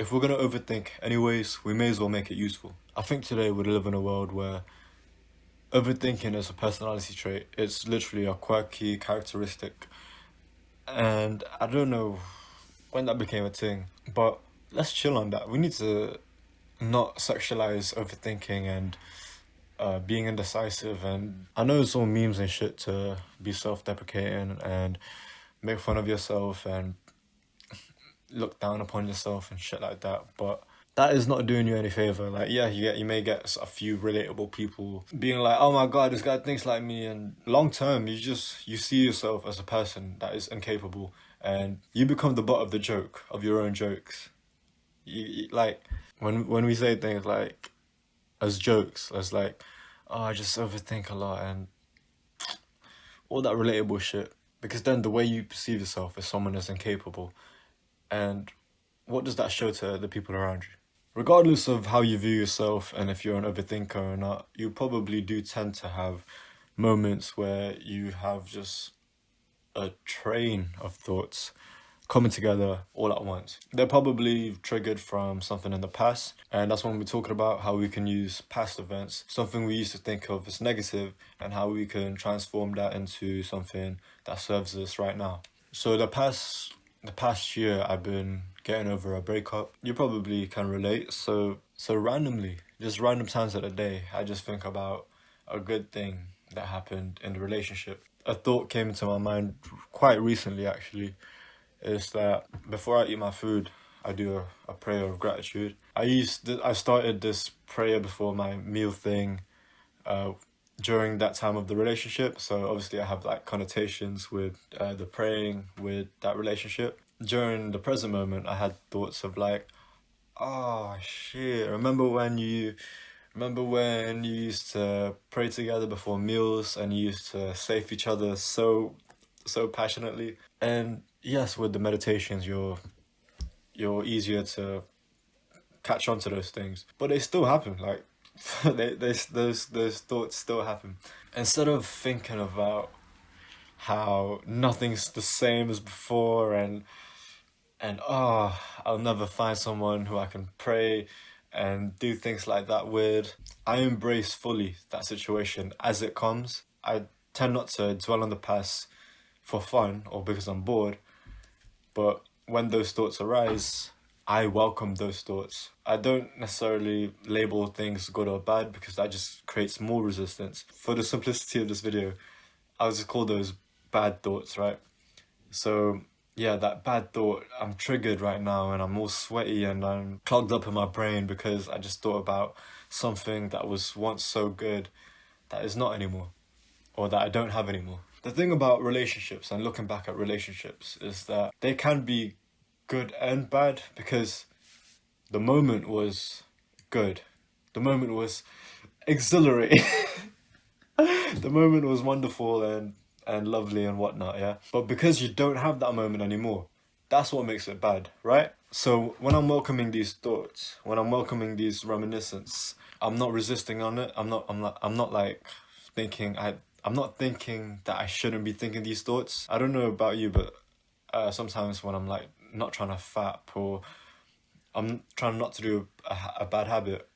if we're gonna overthink anyways, we may as well make it useful. I think today we live in a world where overthinking is a personality trait. It's literally a quirky characteristic. And I don't know when that became a thing, but let's chill on that. We need to not sexualize overthinking and being indecisive. And I know it's all memes and shit to be self-deprecating and make fun of yourself and look down upon yourself and shit like that, but that is not doing you any favor. Like, yeah, you may get a few relatable people being like, oh my god, this guy thinks like me, and long term you see yourself as a person that is incapable, and you become the butt of the joke of your own jokes. Like when we say things like as jokes, as like, oh, I just overthink a lot and all that relatable shit, because then the way you perceive yourself as someone is incapable. And what does that show to the people around you? Regardless of how you view yourself and if you're an overthinker or not, you probably do tend to have moments where you have just a train of thoughts coming together all at once. They're probably triggered from something in the past, and that's when we're talking about how we can use past events, something we used to think of as negative, and how we can transform that into something that serves us right now. So the past year I've been getting over a breakup. You probably can relate. So randomly, just random times of the day, I just think about a good thing that happened in the relationship. A thought came into my mind quite recently, actually, is that before I eat my food, I do a prayer of gratitude. I started this prayer before my meal thing during that time of the relationship. So obviously I have like connotations with the praying with that relationship. During the present moment, I had thoughts of like, oh shit, remember when you used to pray together before meals and you used to save each other so passionately. And yes, with the meditations you're easier to catch on to those things, but they still happen. Like those thoughts still happen. Instead of thinking about how nothing's the same as before and I'll never find someone who I can pray and do things like that with, I embrace fully that situation as it comes. I tend not to dwell on the past for fun or because I'm bored, but when those thoughts arise, I welcome those thoughts. I don't necessarily label things good or bad because that just creates more resistance. For the simplicity of this video, I'll just call those bad thoughts, right? So yeah, that bad thought, I'm triggered right now and I'm all sweaty and I'm clogged up in my brain because I just thought about something that was once so good that is not anymore, or that I don't have anymore. The thing about relationships and looking back at relationships is that they can be good and bad because the moment was good. The moment was exhilarating. The moment was wonderful and lovely and whatnot, yeah? But because you don't have that moment anymore, that's what makes it bad, right? So when I'm welcoming these thoughts, when I'm welcoming these reminiscences, I'm not resisting on it. I'm not like thinking I'm not thinking that I shouldn't be thinking these thoughts. I don't know about you, but sometimes when I'm like not trying to fap or I'm trying not to do a bad habit,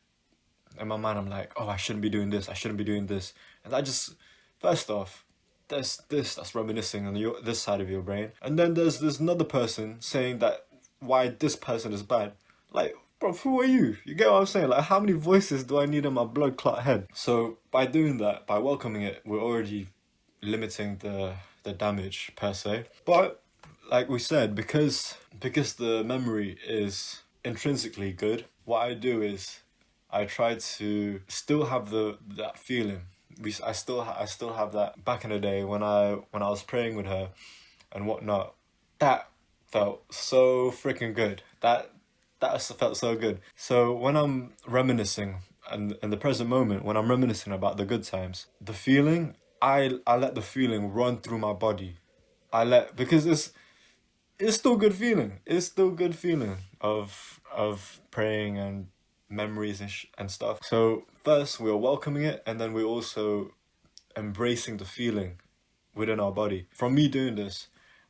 in my mind I'm like, oh, I shouldn't be doing this, I shouldn't be doing this. And I just, first off, there's this that's reminiscing on this side of your brain. And then there's another person saying that why this person is bad. Like, bro, who are you? You get what I'm saying? Like, how many voices do I need in my blood clot head? So by doing that, by welcoming it, we're already limiting the damage per se. But like we said, because the memory is intrinsically good, what I do is I try to still have that feeling. I still have that back in the day when I was praying with her and whatnot. That felt so freaking good. That felt so good. So when I'm reminiscing and in the present moment, when I'm reminiscing about the good times, the feeling, I let the feeling run through my body. Because it's still good feeling. It's still good feeling of praying and memories and stuff. So first we're welcoming it, and then we're also embracing the feeling within our body. From me doing this,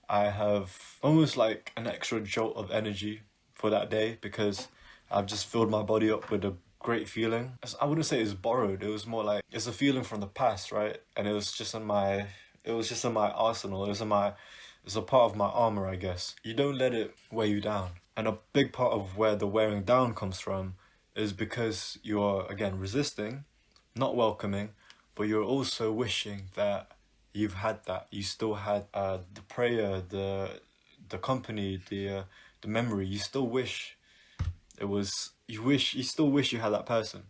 I have almost like an extra jolt of energy for that day because I've just filled my body up with a great feeling. I wouldn't say it's borrowed. It was more like it's a feeling from the past, right? And it was just in my arsenal. It's a part of my armor, I guess. You don't let it weigh you down. And a big part of where the wearing down comes from is because you're, again, resisting, not welcoming, but you're also wishing that you've had that. You still had the prayer, the company, the memory. You still wish it was. You still wish you had that person.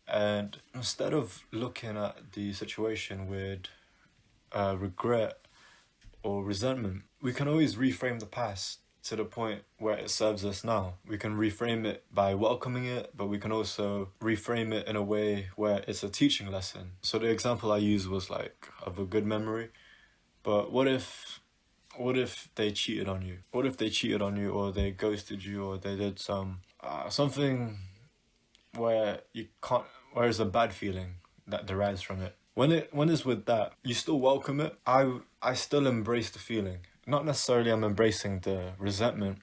And instead of looking at the situation with regret or resentment, we can always reframe the past to the point where it serves us now. We can reframe it by welcoming it, but we can also reframe it in a way where it's a teaching lesson. So the example I used was like of a good memory, but what if they cheated on you? What if they cheated on you, or they ghosted you, or they did something where where it's a bad feeling that derives from it? When it's with that, you still welcome it. I still embrace the feeling. Not necessarily I'm embracing the resentment,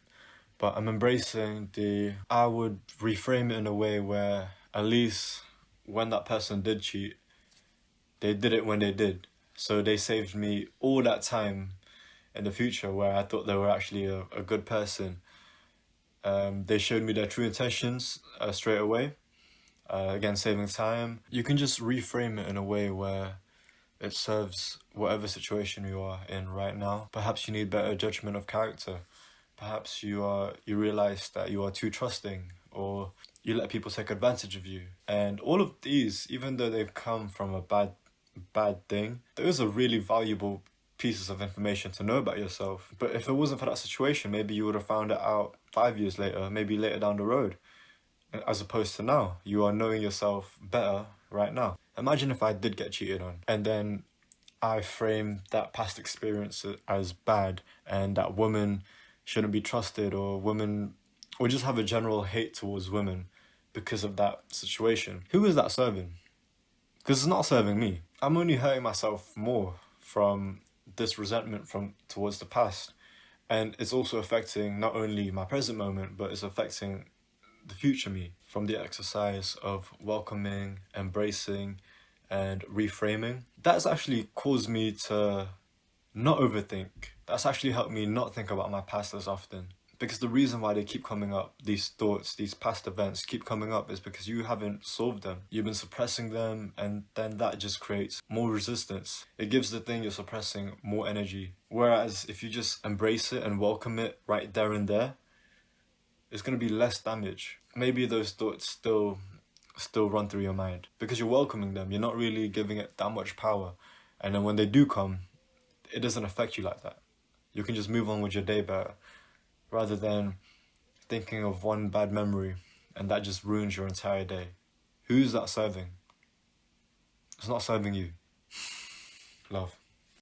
but I'm embracing I would reframe it in a way where at least when that person did cheat, they did it when they did. So they saved me all that time in the future where I thought they were actually a good person. They showed me their true intentions straight away. Again, saving time. You can just reframe it in a way where it serves whatever situation you are in right now. Perhaps you need better judgment of character. Perhaps you realize that you are too trusting, or you let people take advantage of you. And all of these, even though they've come from a bad thing, those are really valuable pieces of information to know about yourself. But if it wasn't for that situation, maybe you would have found it out 5 years later, maybe later down the road. As opposed to now, you are knowing yourself better right now. Imagine if I did get cheated on, and then I framed that past experience as bad, and that women shouldn't be trusted, or just have a general hate towards women because of that situation. Who is that serving? Because it's not serving me. I'm only hurting myself more from this resentment towards the past. And it's also affecting not only my present moment, but it's affecting the future me, from the exercise of welcoming, embracing, and reframing. That's actually caused me to not overthink. That's actually helped me not think about my past as often. Because the reason why they keep coming up, these thoughts, these past events keep coming up, is because you haven't solved them. You've been suppressing them, and then that just creates more resistance. It gives the thing you're suppressing more energy. Whereas if you just embrace it and welcome it right there and there, it's going to be less damage. Maybe those thoughts still run through your mind because you're welcoming them. You're not really giving it that much power. And then when they do come, it doesn't affect you like that. You can just move on with your day better rather than thinking of one bad memory and that just ruins your entire day. Who's that serving? It's not serving you. Love.